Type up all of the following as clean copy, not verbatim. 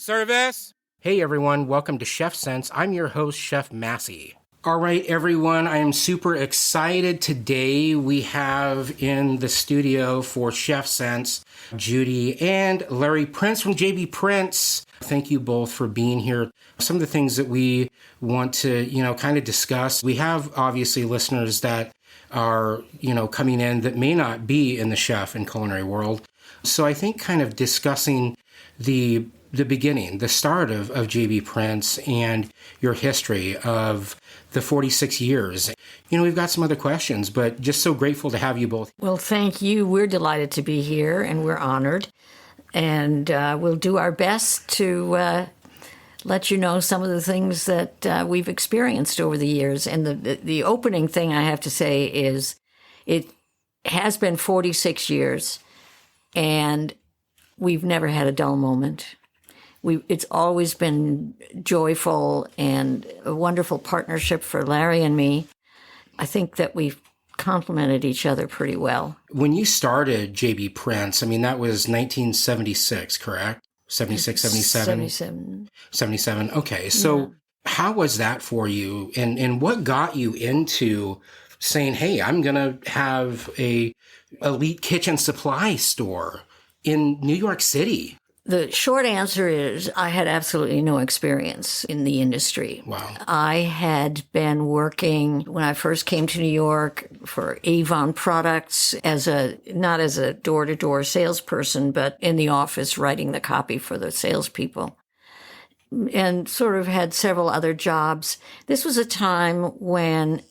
Service! Hey everyone, welcome to Chef Sense. I'm your host, Chef Massey. All right, everyone, I am super excited. Today we have in the studio for Chef Sense, Judy and Larry Prince from JB Prince. Thank you both for being here. Some of the things that we want to, kind of discuss. We have obviously listeners that are, coming in that may not be in the chef and culinary world. So I think kind of discussing the beginning, the start of JB Prince and your history of the 46 years. We've got some other questions, but just so grateful to have you both. Well, thank you. We're delighted to be here, and we're honored. And we'll do our best to let you know some of the things that we've experienced over the years. And the opening thing I have to say is it has been 46 years, and we've never had a dull moment. It's always been joyful and a wonderful partnership for Larry and me. I think that we've complemented each other pretty well. When you started JB Prince, that was 1976, correct? 76, 77? 77. Okay. So How was that for you? And what got you into saying, hey, I'm going to have a elite kitchen supply store in New York City? The short answer is I had absolutely no experience in the industry. Wow. I had been working when I first came to New York for Avon Products not as a door-to-door salesperson, but in the office writing the copy for the salespeople, and sort of had several other jobs. This was a time when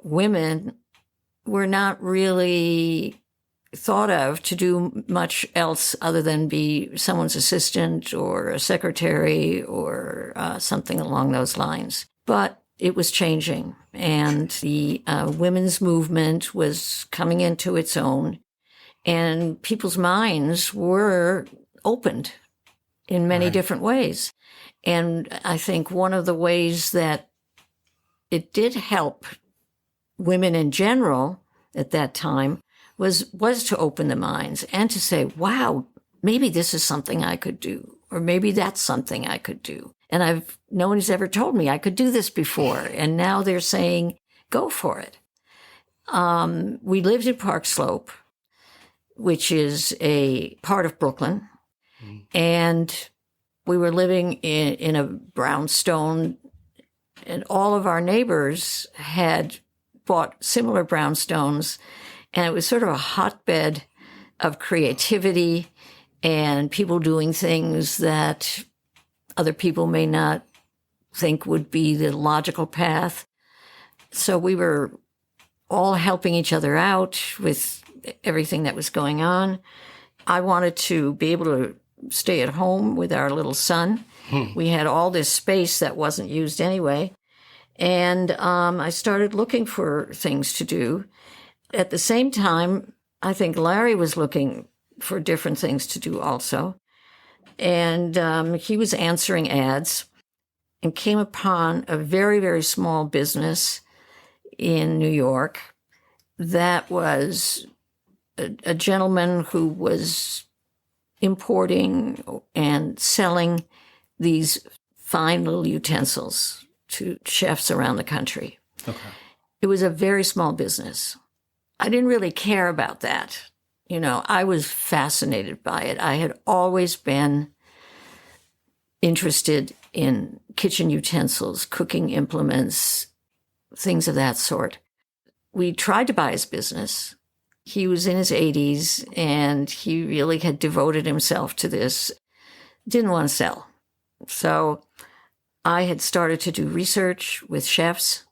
women, were not really thought of to do much else other than be someone's assistant or a secretary or something along those lines. But it was changing, and the women's movement was coming into its own, and people's minds were opened in many different ways. And I think one of the ways that it did help women in general at that time was to open the minds and to say, wow, maybe this is something I could do, or maybe that's something I could do. And no one has ever told me I could do this before. And now they're saying, go for it. We lived in Park Slope, which is a part of Brooklyn. And we were living in a brownstone, and all of our neighbors had bought similar brownstones. And it was sort of a hotbed of creativity and people doing things that other people may not think would be the logical path. So we were all helping each other out with everything that was going on. I wanted to be able to stay at home with our little son. We had all this space that wasn't used anyway. And I started looking for things to do. At the same time, I think Larry was looking for different things to do also. And he was answering ads and came upon a very, very small business in New York that was a gentleman who was importing and selling these fine little utensils to chefs around the country. Okay. It was a very small business. I didn't really care about that. I was fascinated by it. I had always been interested in kitchen utensils, cooking implements, things of that sort. We tried to buy his business. He was in his 80s, and he really had devoted himself to this. Didn't want to sell. So I had started to do research with chefs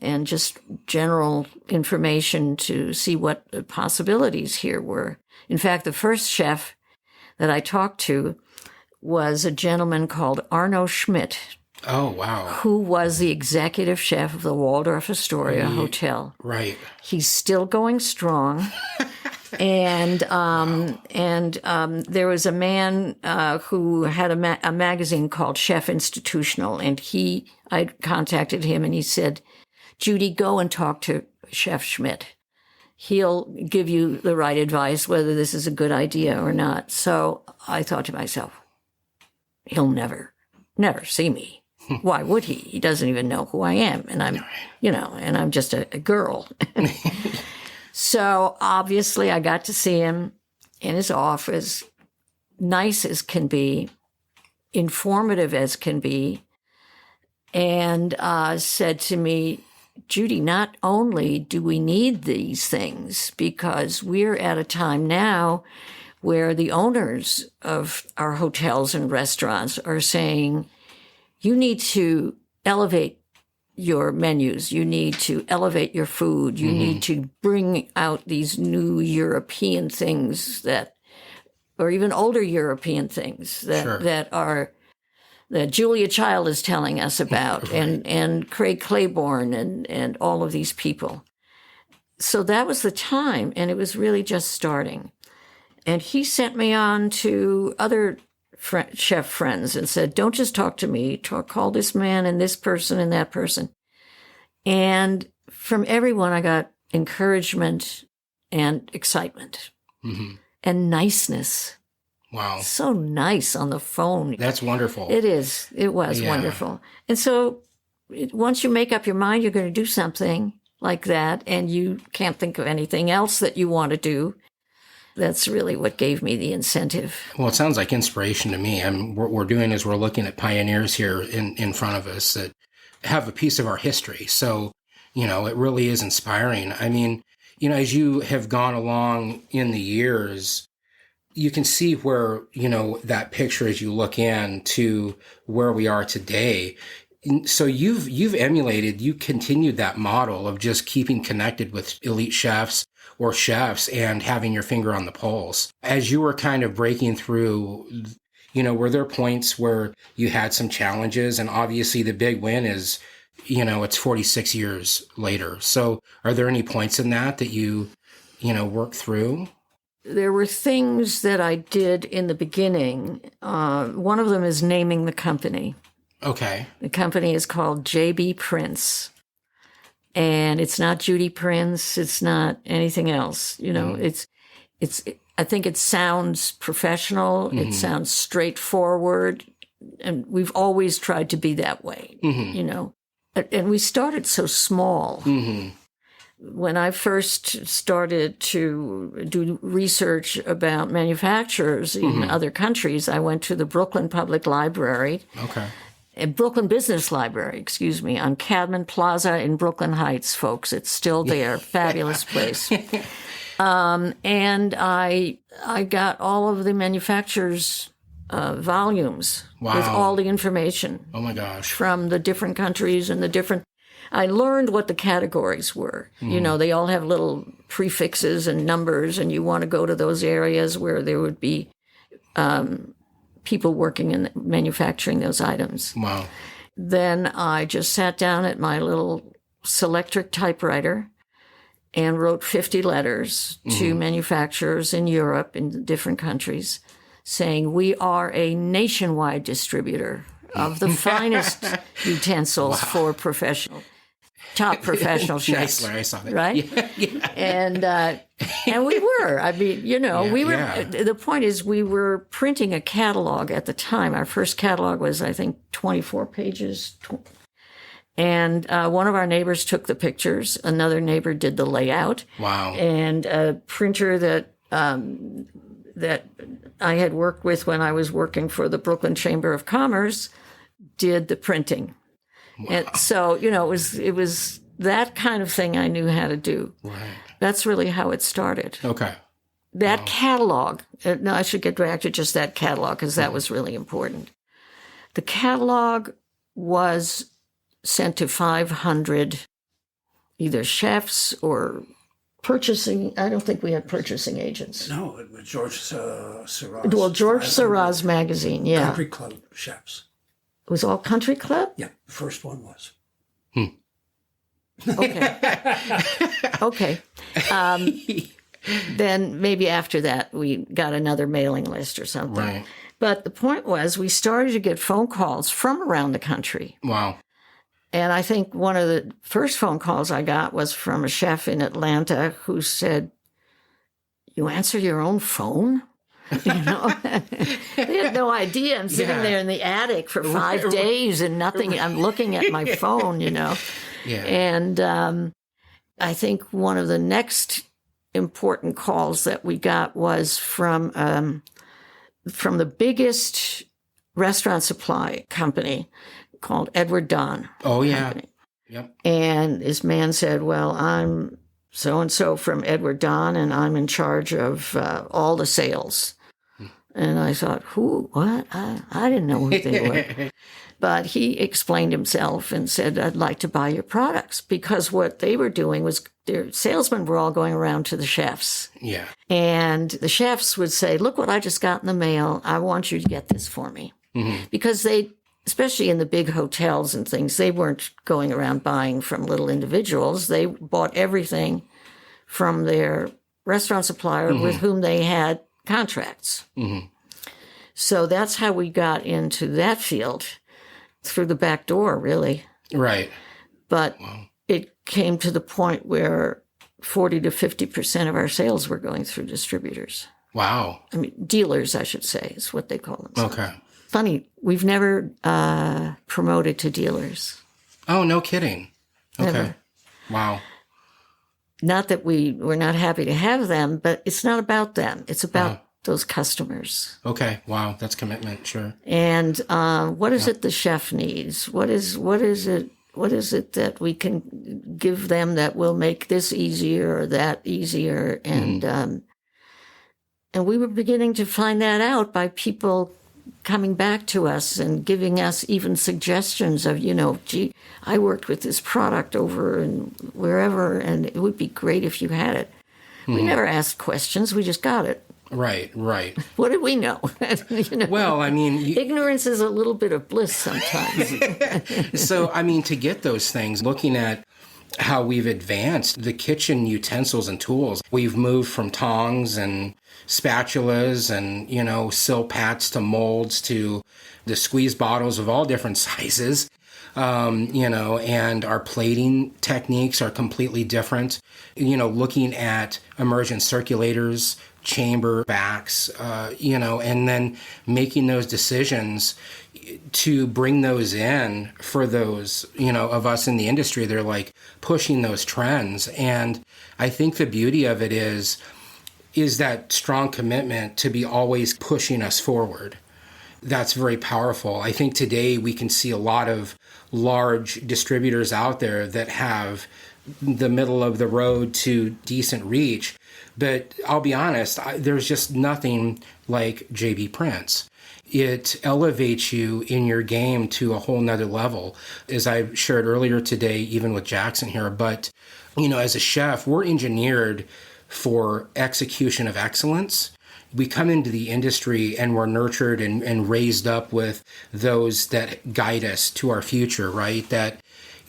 and just general information to see what the possibilities here were. In fact, the first chef that I talked to was a gentleman called Arno Schmidt. Oh, wow. Who was the executive chef of the Waldorf Astoria Hotel. Right. He's still going strong. And there was a man who had a magazine called Chef Institutional, and I contacted him, and he said, Judy, go and talk to Chef Schmidt. he'll give you the right advice, whether this is a good idea or not. So I thought to myself, he'll never see me. Why would he? He doesn't even know who I am. And and I'm just a girl. So obviously I got to see him in his office, nice as can be, informative as can be, and said to me, Judy, not only do we need these things, because we're at a time now where the owners of our hotels and restaurants are saying, you need to elevate your menus, you need to elevate your food, you need to bring out these new European things or even older European things that Julia Child is telling us about, Right. and Craig Claiborne and all of these people. So that was the time, and it was really just starting. And he sent me on to other chef friends and said, don't just talk to me, call this man and this person and that person. And from everyone, I got encouragement and excitement and niceness. Wow. So nice on the phone. That's wonderful. It is. It was wonderful. And so once you make up your mind you're going to do something like that and you can't think of anything else that you want to do, that's really what gave me the incentive. Well, it sounds like inspiration to me. What we're doing is we're looking at pioneers here in front of us that have a piece of our history. So, it really is inspiring. I mean, as you have gone along in the years, you can see where, that picture as you look into where we are today. So you continued that model of just keeping connected with elite chefs or chefs and having your finger on the pulse. As you were kind of breaking through, were there points where you had some challenges? And obviously the big win is, it's 46 years later. So are there any points in that you worked through? There were things that I did in the beginning. One of them is naming the company. Okay. The company is called JB Prince. And it's not Judy Prince. It's not anything else. I think it sounds professional. It sounds straightforward. And we've always tried to be that way, And we started so small. When I first started to do research about manufacturers in other countries, I went to the Brooklyn Public Library. Okay. Brooklyn Business Library, on Cadman Plaza in Brooklyn Heights, folks. It's still there. Fabulous place. And I got all of the manufacturers' volumes with all the information. Oh, my gosh. From the different countries and the different... I learned what the categories were. They all have little prefixes and numbers, and you want to go to those areas where there would be people working in manufacturing those items. Wow. Then I just sat down at my little Selectric typewriter and wrote 50 letters to manufacturers in Europe, in different countries, saying, we are a nationwide distributor of the finest utensils for top professional chefs. Nice, Larry, I saw that. Right? Yeah. And we were. I mean, we were. Yeah. The point is, we were printing a catalog at the time. Our first catalog was, I think, 24 pages. And one of our neighbors took the pictures. Another neighbor did the layout. Wow. And a printer that I had worked with when I was working for the Brooklyn Chamber of Commerce did the printing. Wow. And so, it was that kind of thing I knew how to do. Right. That's really how it started. Okay. That catalog, I should get back to just that catalog because that was really important. The catalog was sent to 500 either chefs or purchasing. I don't think we had purchasing agents. No, it was George Seurat's. Well, George Seurat's magazine, yeah. Country Club chefs. It was all Country Club? Yeah, the first one was. Okay. Then maybe after that we got another mailing list or something. Right. But the point was we started to get phone calls from around the country. Wow. And I think one of the first phone calls I got was from a chef in Atlanta who said, "You answer your own phone?" You know, they had no idea. I'm sitting there in the attic for 5 days and nothing. I'm looking at my phone, you know. Yeah. And I think one of the next important calls that we got was from the biggest restaurant supply company called Edward Don. Oh, yeah. Company. Yep. And this man said, "Well, I'm so-and-so from Edward Don, and I'm in charge of all the sales." And I thought, who? What? I didn't know who they were. But he explained himself and said, "I'd like to buy your products." Because what they were doing was their salesmen were all going around to the chefs. Yeah. And the chefs would say, "Look what I just got in the mail. I want you to get this for me." Mm-hmm. Because especially in the big hotels and things, they weren't going around buying from little individuals. They bought everything from their restaurant supplier with whom they had contracts. Mm-hmm. So that's how we got into that field, through the back door, really. Right. But it came to the point where 40 to 50% of our sales were going through distributors. Wow. I mean, dealers, I should say, is what they call themselves. Okay. Funny, we've never promoted to dealers. Oh, no kidding. Okay. Never. Wow. Not that we're not happy to have them, but it's not about them. It's about those customers. Okay. Wow. That's commitment. Sure. And what is it the chef needs? What is it that we can give them that will make this easier or that easier? And we were beginning to find that out by people coming back to us and giving us even suggestions of, "Gee, I worked with this product over and wherever, and it would be great if you had it." We never asked questions. We just got it. Right. What did we know? Well, I mean... ignorance is a little bit of bliss sometimes. So, I mean, to get those things, looking at how we've advanced the kitchen utensils and tools, we've moved from tongs and spatulas and, silpats to molds to the squeeze bottles of all different sizes, and our plating techniques are completely different. Looking at immersion circulators, chamber backs, and then making those decisions to bring those in for those, of us in the industry. They're like pushing those trends. And I think the beauty of it is that strong commitment to be always pushing us forward. That's very powerful. I think today we can see a lot of large distributors out there that have the middle of the road to decent reach. But I'll be honest, there's just nothing like JB Prince. It elevates you in your game to a whole nother level, as I shared earlier today, even with Jackson here. But, as a chef, we're engineered for execution of excellence. We come into the industry and we're nurtured and raised up with those that guide us to our future, right? That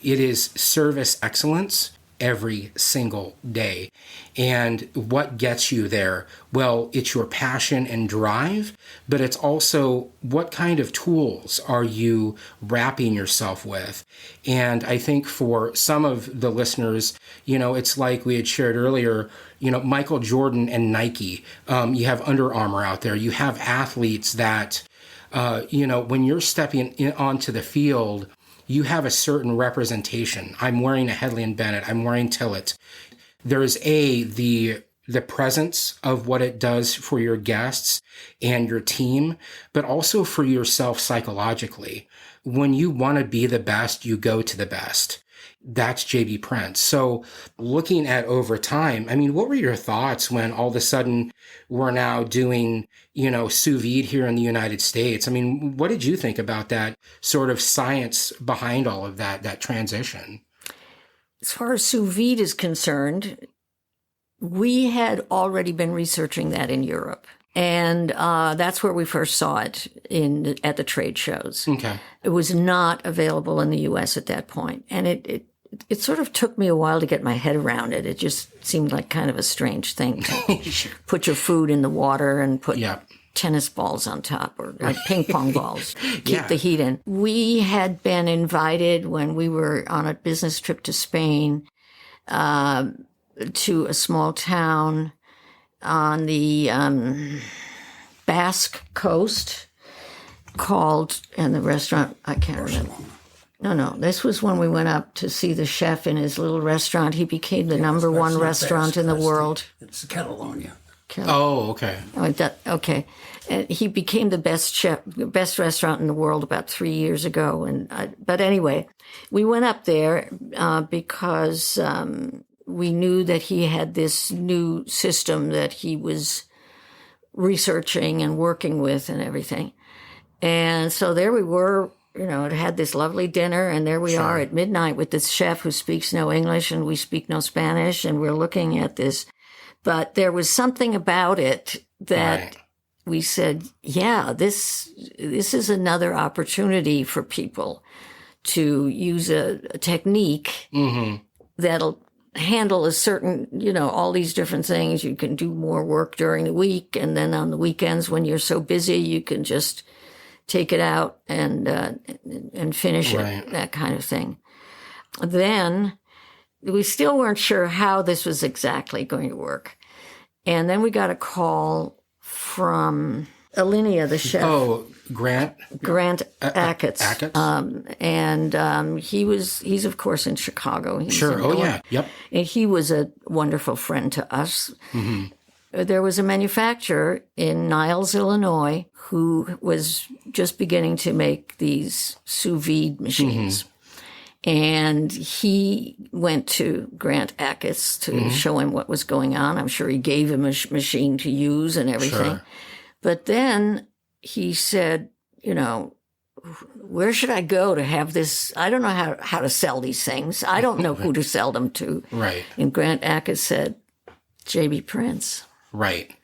it is service excellence every single day. And what gets you there? Well, it's your passion and drive, but it's also what kind of tools are you wrapping yourself with? And I think for some of the listeners, it's like we had shared earlier, Michael Jordan and Nike. You have Under Armour out there. You have athletes that, when you're stepping onto the field, you have a certain representation. I'm wearing a Hedley and Bennett. I'm wearing Tillett. There's the presence of what it does for your guests and your team, but also for yourself psychologically. When you want to be the best, you go to the best. That's JB Prince. So looking at over time, I mean, what were your thoughts when all of a sudden we're now doing, sous vide here in the United States? I mean, what did you think about that sort of science behind all of that transition? As far as sous vide is concerned, we had already been researching that in Europe. And that's where we first saw it at the trade shows. Okay. It was not available in the U.S. at that point. And it sort of took me a while to get my head around it. It just seemed like kind of a strange thing to put your food in the water and put tennis balls on top or ping pong balls, keep Yeah. the heat in. We had been invited when we were on a business trip to Spain to a small town on the Basque coast called, and the restaurant, I can't remember. No, this was when we went up to see the chef in his little restaurant. He became the number That's one not restaurant Basque, in the that's world. It's Catalonia. Oh, okay. Okay. And he became the best restaurant in the world about 3 years ago. But anyway, we went up there because we knew that he had this new system that he was researching and working with and everything. And so there we were, it had this lovely dinner, and there we are at midnight with this chef who speaks no English and we speak no Spanish, and we're looking at this. But there was something about it that we said, yeah, this is another opportunity for people to use a technique that'll handle a certain, all these different things. You can do more work during the week, and then on the weekends when you're so busy, you can just take it out and finish it, that kind of thing. Then we still weren't sure how this was exactly going to work. And then we got a call from Alinea, the chef. Oh, Grant Haft-IT. He's of course in Chicago. He's Sure. in Oh, Illinois. yeah. Yep. And he was a wonderful friend to us. There was a manufacturer in Niles, Illinois, who was just beginning to make these sous vide machines. And he went to Grant Haft-IT to show him what was going on. I'm sure he gave him a machine to use and everything. Sure. But then he said, where should I go to have this? I don't know how to sell these things. I don't know who to sell them to. Right. And Grant Haft-IT said, J.B. Prince. Right.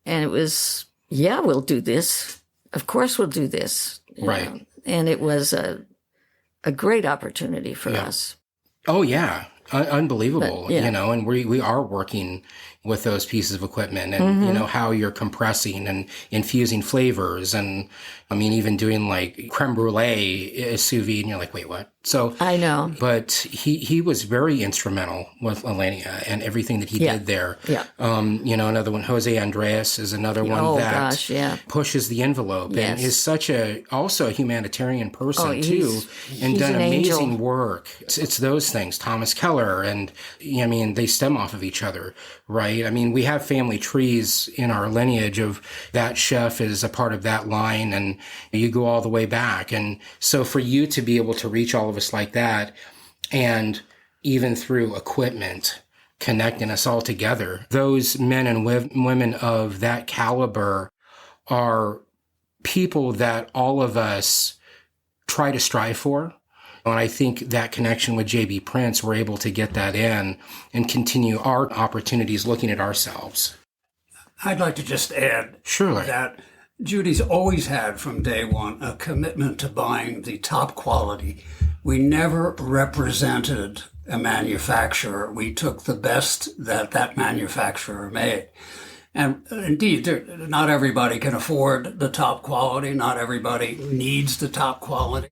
And it was, yeah, we'll do this. Of course we'll do this. Right. And it was a great opportunity for us. Oh, yeah. Unbelievable, But, yeah. And we are working with those pieces of equipment and, how you're compressing and infusing flavors. And I mean, even doing like creme brulee sous vide, and you're like, wait, what? So I know. But he was very instrumental with Alinea and everything that he did there. Yeah. Another one, Jose Andres is another one that pushes the envelope and is such also a humanitarian person too, and done amazing work. It's those things, Thomas Keller, and they stem off of each other, right? I mean, we have family trees in our lineage of that chef is a part of that line, and you go all the way back. And so for you to be able to reach all of us like that, and even through equipment, connecting us all together, those men and women of that caliber are people that all of us try to strive for. And I think that connection with J.B. Prince, we're able to get that in and continue our opportunities looking at ourselves. I'd like to just add that Judy's always had from day one a commitment to buying the top quality. We never represented a manufacturer. We took the best that manufacturer made. And indeed, not everybody can afford the top quality. Not everybody needs the top quality.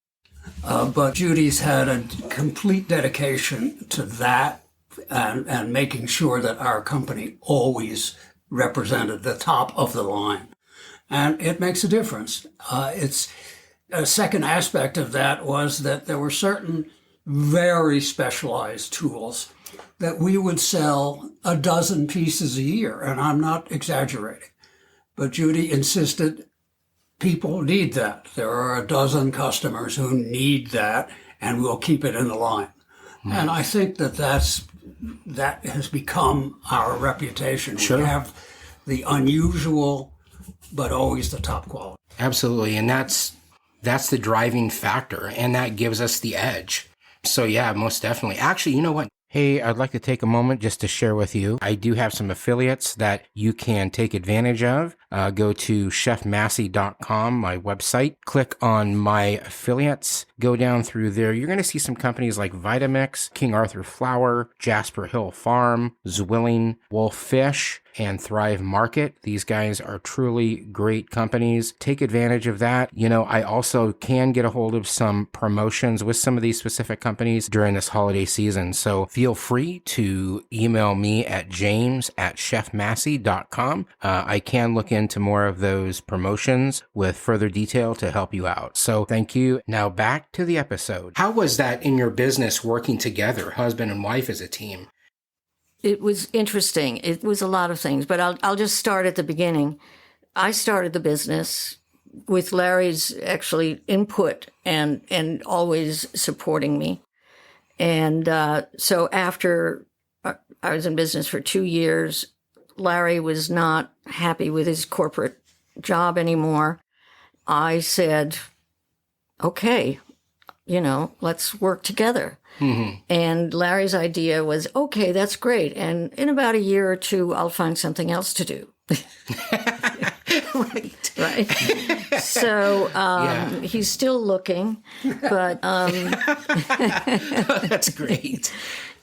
But Judy's had a complete dedication to that and making sure that our company always represented the top of the line. And it makes a difference. It's a second aspect of that was that there were certain very specialized tools that we would sell a dozen pieces a year. And I'm not exaggerating. But Judy insisted people need that. There are a dozen customers who need that, and we'll keep it in the line. And I think that has become our reputation. We have the unusual, but always the top quality. Absolutely. And that's the driving factor, and that gives us the edge. So yeah, most definitely. Actually, you know what? Hey, I'd like to take a moment just to share with you. I do have some affiliates that you can take advantage of. Go to chefmassey.com, my website. Click on my affiliates. Go down through there. You're going to see some companies like Vitamix, King Arthur Flour, Jasper Hill Farm, Zwilling, Wolf Fish. and Thrive Market. These guys are truly great companies. Take advantage of that. I also can get a hold of some promotions with some of these specific companies during this holiday season. So feel free to email me at james@chefmassey.com. I can look into more of those promotions with further detail to help you out. So thank you. Now back to the episode. How was that in your business working together, husband and wife as a team? It was interesting. It was a lot of things, but I'll just start at the beginning. I started the business with Larry's actually input and always supporting me. And so after I was in business for 2 years, Larry was not happy with his corporate job anymore. I said, okay, let's work together. Mm-hmm. And Larry's idea was, okay, that's great. And in about a year or two, I'll find something else to do. Right. So he's still looking, but that's great.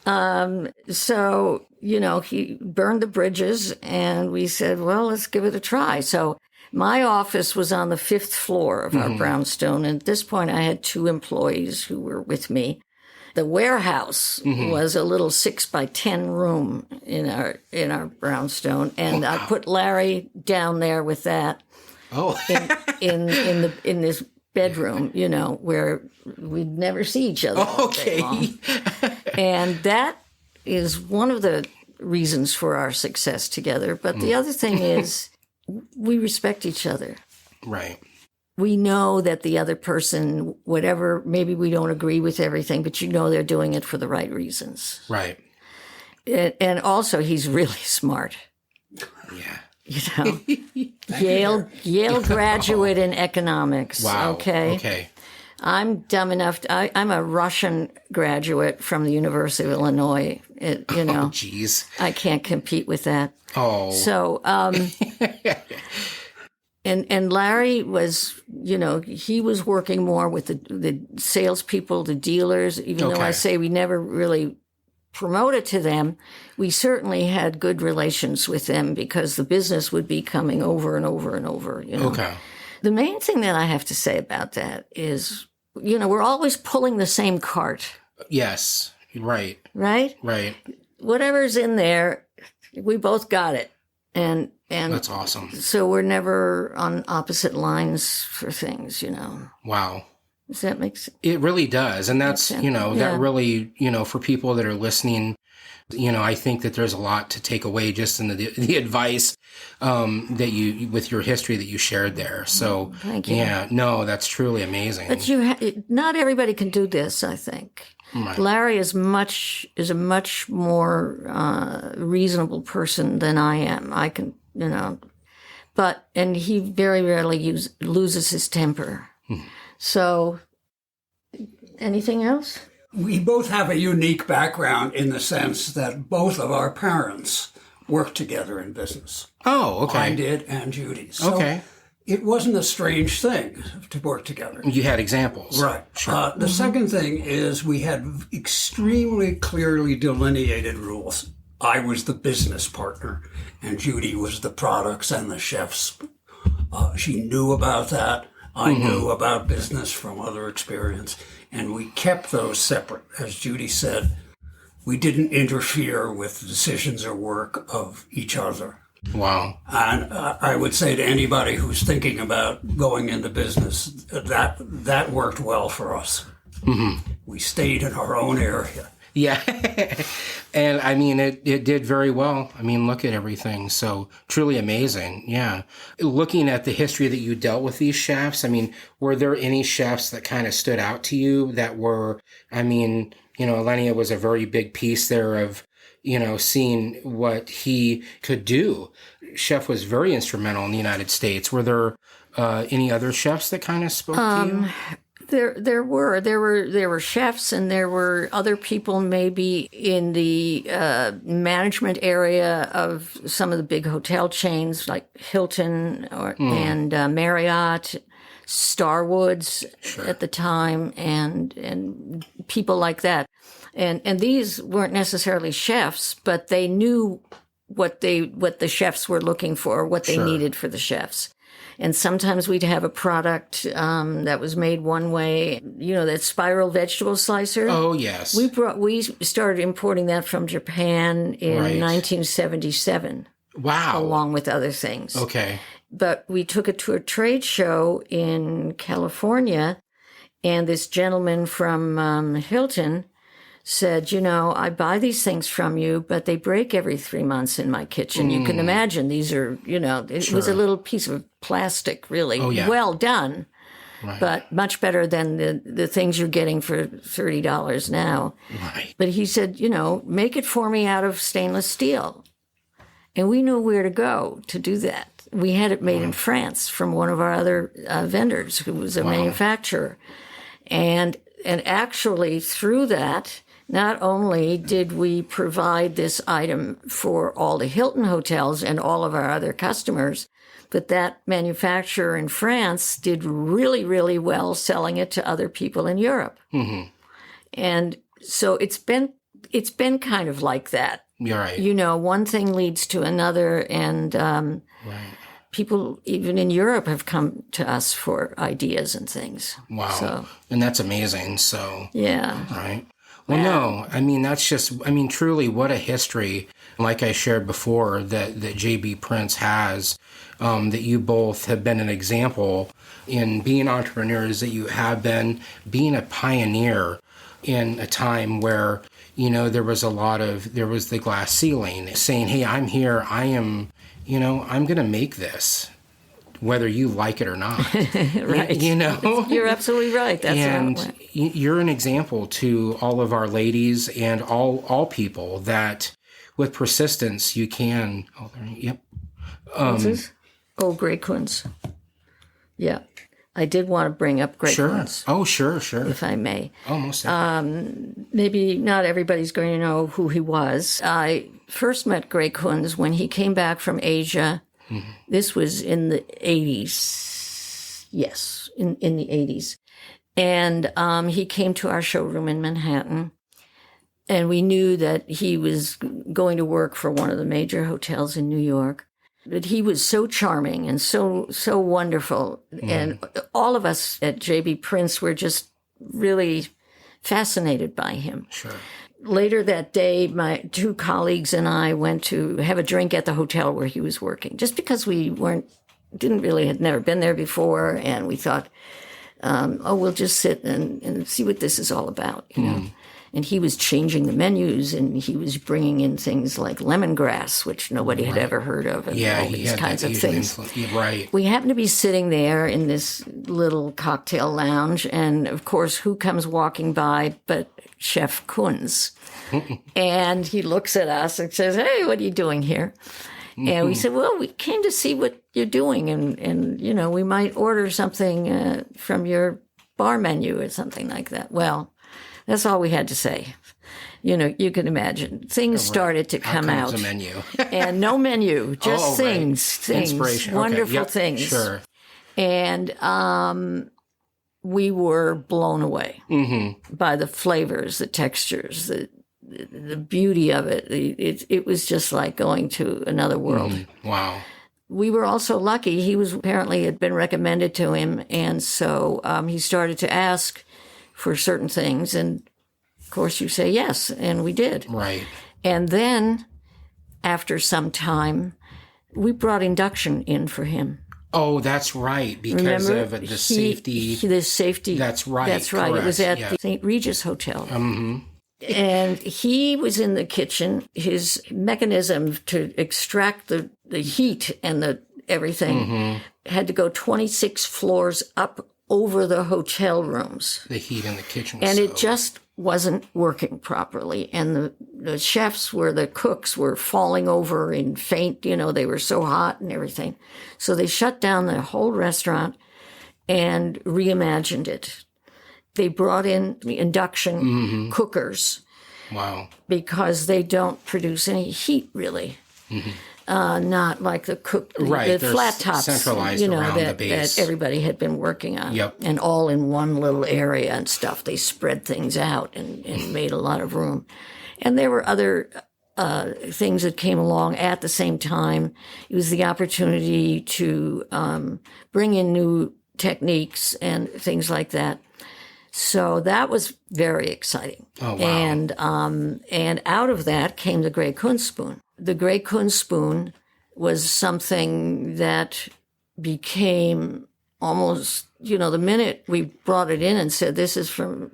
So, he burned the bridges and we said, well, let's give it a try. So my office was on the 5th floor of our brownstone. And at this point, I had 2 employees who were with me. The warehouse was a little 6x10 room in our brownstone, and I put Larry down there with that. Oh, in this bedroom, where we'd never see each other. Okay, and that is one of the reasons for our success together. But the other thing is, we respect each other. Right. We know that the other person, whatever, maybe we don't agree with everything, but they're doing it for the right reasons. Right. And also, he's really smart. Yeah. Yale graduate in economics. Wow. Okay. I'm dumb enough. I'm a Russian graduate from the University of Illinois. Oh, geez. I can't compete with that. Oh. So, And Larry was, he was working more with the salespeople, the dealers, even though I say we never really promoted to them. We certainly had good relations with them because the business would be coming over and over and over, Okay. The main thing that I have to say about that is, we're always pulling the same cart. Yes. Right. Right? Right. Whatever's in there, we both got it. And that's awesome. So we're never on opposite lines for things, Wow. Does that make sense? It really does. And that's, that really, for people that are listening, I think that there's a lot to take away just in the advice that you, with your history that you shared there. So, thank you. Yeah, no, that's truly amazing. But not everybody can do this, I think. Right. Larry is a much more reasonable person than I am. I can, and he very rarely loses his temper. So, anything else? We both have a unique background in the sense that both of our parents worked together in business. Oh, okay. I did, and Judy. So it wasn't a strange thing to work together. You had examples. Right. Sure. The second thing is we had extremely clearly delineated rules. I was the business partner, and Judy was the products and the chefs. She knew about that. I knew about business from other experience, and we kept those separate. As Judy said, we didn't interfere with the decisions or work of each other. Wow. And I would say to anybody who's thinking about going into business, that worked well for us. We stayed in our own area. Yeah. And I mean, it did very well. I mean, look at everything. So truly amazing. Yeah. Looking at the history that you dealt with these chefs, I mean, were there any chefs that kind of stood out to you that were, I mean, Elenia was a very big piece there of, seeing what he could do. Chef was very instrumental in the United States. Were there any other chefs that kind of spoke to you? There were chefs, and there were other people maybe in the management area of some of the big hotel chains like Hilton and Marriott, Starwoods at the time, and people like that. And these weren't necessarily chefs, but they knew what the chefs were looking for, what they needed for the chefs. And sometimes we'd have a product that was made one way, that spiral vegetable slicer. Oh, yes. We started importing that from Japan in 1977. Wow. Along with other things. Okay. But we took it to a trade show in California, and this gentleman from Hilton said, I buy these things from you, but they break every 3 months in my kitchen. You can imagine these are, it was a little piece of plastic, really. Oh, yeah. Well done, but much better than the things you're getting for $30 now. Right. But he said, make it for me out of stainless steel. And we knew where to go to do that. We had it made in France from one of our other vendors who was a manufacturer. And actually through that, not only did we provide this item for all the Hilton hotels and all of our other customers, but that manufacturer in France did really, really well selling it to other people in Europe. Mm-hmm. And so it's been kind of like that. You're right. One thing leads to another, and people even in Europe have come to us for ideas and things. Wow. So, and that's amazing. So, yeah. Right. Well, no, that's just, truly what a history, like I shared before, that JB Prince has, that you both have been an example in being entrepreneurs, that you have been being a pioneer in a time where, there was the glass ceiling saying, hey, I'm here, I'm going to make this, whether you like it or not. Right. You're absolutely right. That's and you're an example to all of our ladies and all people that with persistence you can. Oh, yep. What's this? Oh, Grey Kunz. Yeah. I did want to bring up Grey Kunz. Oh, sure. If I may. Almost. Maybe not everybody's going to know who he was. I first met Grey Kunz when he came back from Asia. Mm-hmm. This was in the 80s. Yes, in the 80s. And he came to our showroom in Manhattan. And we knew that he was going to work for one of the major hotels in New York. But he was so charming and so wonderful. Mm. And all of us at JB Prince were just really fascinated by him. Sure. Later that day, my two colleagues and I went to have a drink at the hotel where he was working, just because we had never been there before, and we thought, we'll just sit and see what this is all about, you know. And he was changing the menus, and he was bringing in things like lemongrass, which nobody had ever heard of, and all these kinds of things. Right. We happened to be sitting there in this little cocktail lounge, and of course, who comes walking by but Chef Kunz? And he looks at us and says, "Hey, what are you doing here?" And we said, "Well, we came to see what you're doing, and you know, we might order something from your bar menu or something like that." Well, that's all we had to say. You know, you can imagine. Things started to come out. A menu. And no menu, just things. Inspiration. Wonderful things. Sure. And we were blown away by the flavors, the textures, the beauty of it. It was just like going to another world. Wow. We were also lucky. He was apparently had been recommended to him, and so he started to ask for certain things, and of course you say yes, and we did. Right. And then, after some time, we brought induction in for him. Oh, that's right, because of the safety. The safety. That's right. That's right. Correct. It was at the St. Regis Hotel. And he was in the kitchen. His mechanism to extract the heat and the everything had to go 26 floors up over the hotel rooms. The heat in the kitchen. And it just wasn't working properly. And the chefs the cooks were falling over in faint, you know, they were so hot and everything. So they shut down the whole restaurant and reimagined it. They brought in the induction cookers. Wow. Because they don't produce any heat, really. Not like the flat tops, centralized you know, around the base. that everybody had been working on. Yep. And all in one little area and stuff. They spread things out and made a lot of room. And there were other things that came along at the same time. It was the opportunity to bring in new techniques and things like that. So that was very exciting. Oh, wow. And out of that came the Grey Kunst spoon. The Grey Kunst spoon was something that became almost, the minute we brought it in and said, this is from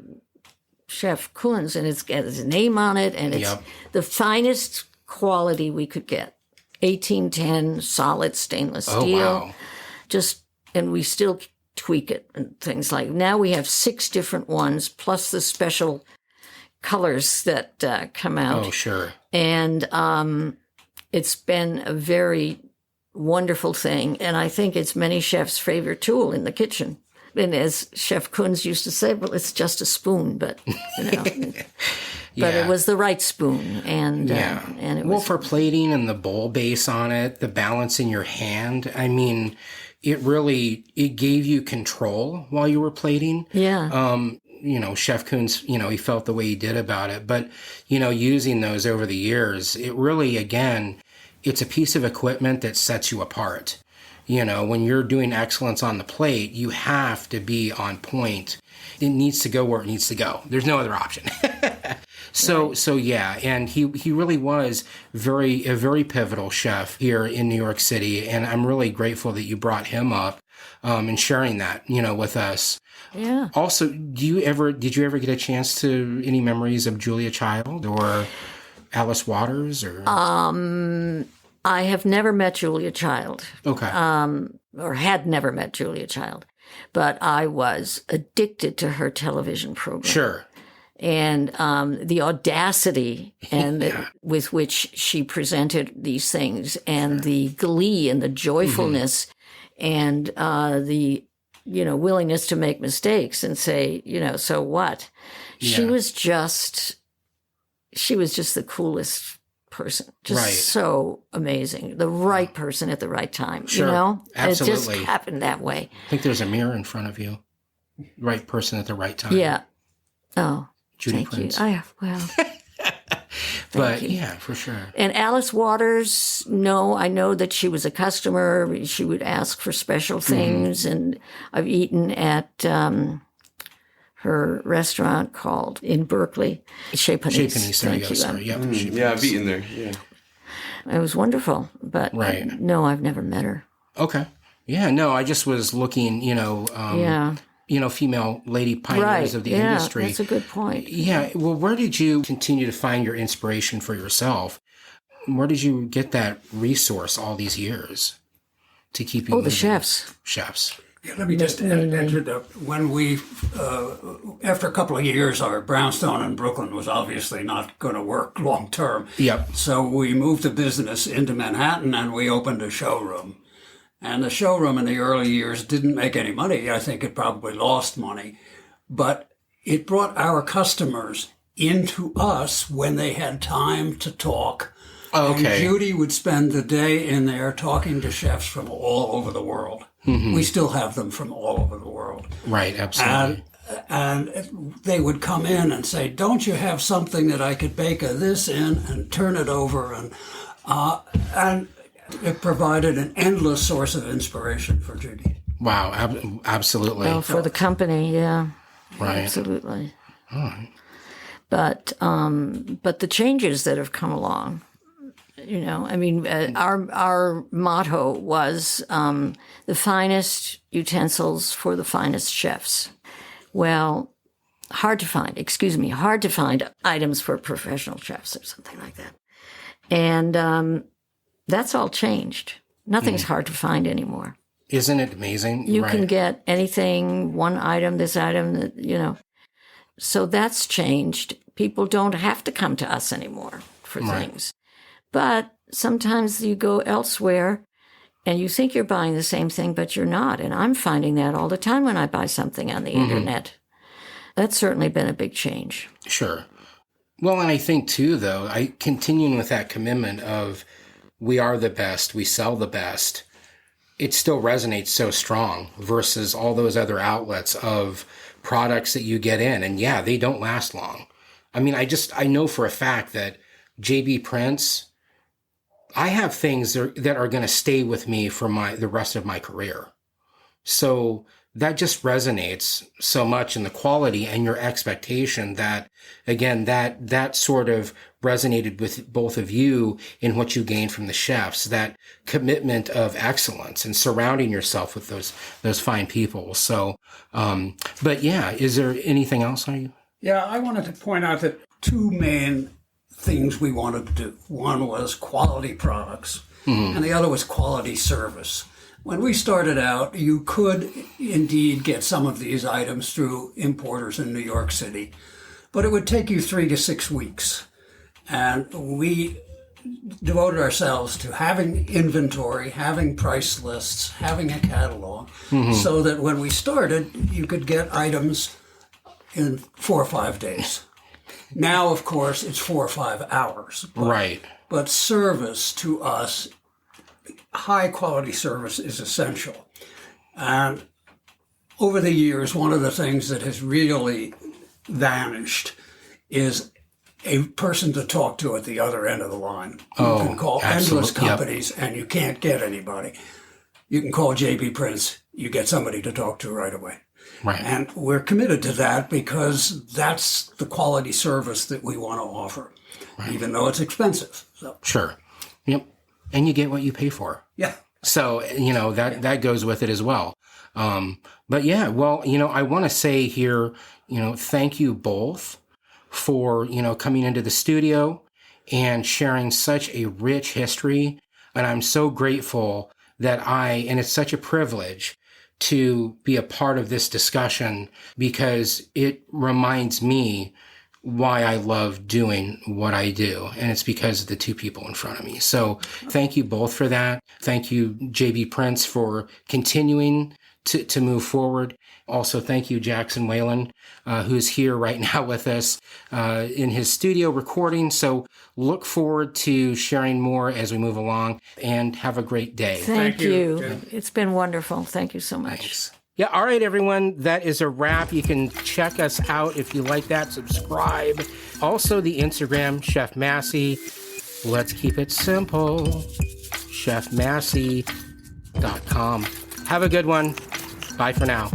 Chef Kunz, and it's got his name on it, and it's the finest quality we could get. 1810 solid stainless steel. Wow. And we still tweak it and things like. Now we have 6 different ones, plus the special colors that come out. Oh, sure. And it's been a very wonderful thing, and I think it's many chefs' favorite tool in the kitchen. And as Chef Kunz used to say, well, it's just a spoon, but but it was the right spoon, and it was for plating and the bowl base on it, the balance in your hand. I mean, it gave you control while you were plating. Yeah. Chef Kunz, he felt the way he did about it, but using those over the years, it really, again, it's a piece of equipment that sets you apart. When you're doing excellence on the plate, you have to be on point. It needs to go where it needs to go. There's no other option. So yeah, and he really was a very pivotal chef here in New York City, and I'm really grateful that you brought him up and sharing that, with us. Yeah. Also, did you ever get a chance to any memories of Julia Child or Alice Waters or? I have never met Julia Child. Okay. Or had never met Julia Child, but I was addicted to her television program. Sure. And the audacity with which she presented these things, and the glee and the joyfulness, and the willingness to make mistakes and say, so what? Yeah. She was just the coolest person, just so amazing. The right person at the right time, Sure. Absolutely. It just happened that way. I think there's a mirror in front of you. Right person at the right time. Yeah. Oh, Judy thank Prince. you. But yeah, for sure. And Alice Waters, no, I know that she was a customer. She would ask for special things, and I've eaten at her restaurant called in Berkeley, Chez Panisse. Thank you. Sorry. Yeah, I've eaten there. Yeah, it was wonderful, but no, I've never met her. Okay. Yeah, no, I just was looking, female lady pioneers of the industry. That's a good point. Yeah. Well, where did you continue to find your inspiration for yourself? Where did you get that resource all these years to keep you? The chefs. Chefs. Yeah, let me just enter when we, after a couple of years, our brownstone in Brooklyn was obviously not going to work long term. Yep. So we moved the business into Manhattan, and we opened a showroom. And the showroom in the early years didn't make any money. I think it probably lost money. But it brought our customers into us when they had time to talk. Okay. And Judy would spend the day in there talking to chefs from all over the world. Mm-hmm. We still have them from all over the world. Right, absolutely. And they would come in and say, don't you have something that I could bake this in and turn it over? And it provided an endless source of inspiration for Judy. Wow, absolutely. Well, for the company, yeah. Right. Absolutely. All right. But the changes that have come along, our motto was the finest utensils for the finest chefs. Well, hard to find items for professional chefs or something like that. And that's all changed. Nothing's hard to find anymore. Isn't it amazing? You can get anything, one item, this item, So that's changed. People don't have to come to us anymore for things. But sometimes you go elsewhere and you think you're buying the same thing, but you're not. And I'm finding that all the time when I buy something on the internet. That's certainly been a big change. Sure. Well, and I think too, though, continuing with that commitment of we are the best, we sell the best, it still resonates so strong versus all those other outlets of products that you get in. And yeah, they don't last long. I mean, I know for a fact that JB Prince, I have things that are going to stay with me for the rest of my career. So that just resonates so much in the quality and your expectation that, again, that sort of resonated with both of you in what you gained from the chefs, that commitment of excellence and surrounding yourself with those fine people. So, but yeah, is there anything else on you? Yeah, I wanted to point out that two main things we wanted to do. One was quality products, and the other was quality service. When we started out, you could indeed get some of these items through importers in New York City, but it would take you 3 to 6 weeks. And we devoted ourselves to having inventory, having price lists, having a catalog, so that when we started, you could get items in 4 or 5 days. Now, of course, it's 4 or 5 hours. Right. But service to us, high quality service is essential. And over the years, one of the things that has really vanished is a person to talk to at the other end of the line. You can call endless companies and you can't get anybody. You can call JB Prince, you get somebody to talk to right away. Right. And we're committed to that because that's the quality service that we want to offer, even though it's expensive. So. Sure. Yep. And you get what you pay for. Yeah. So, that goes with it as well. But yeah, well, I want to say here, thank you both for, coming into the studio and sharing such a rich history. And I'm so grateful that and it's such a privilege to be a part of this discussion because it reminds me why I love doing what I do. And it's because of the two people in front of me. So thank you both for that. Thank you, JB Prince, for continuing to move forward. Also, thank you, Jackson Whalen, who's here right now with us in his studio recording. So look forward to sharing more as we move along, and have a great day. Thank you. It's been wonderful. Thank you so much. Thanks. Yeah, all right, everyone. That is a wrap. You can check us out if you like that. Subscribe. Also, the Instagram, Chef Massey. Let's keep it simple. ChefMassey.com. Have a good one. Bye for now.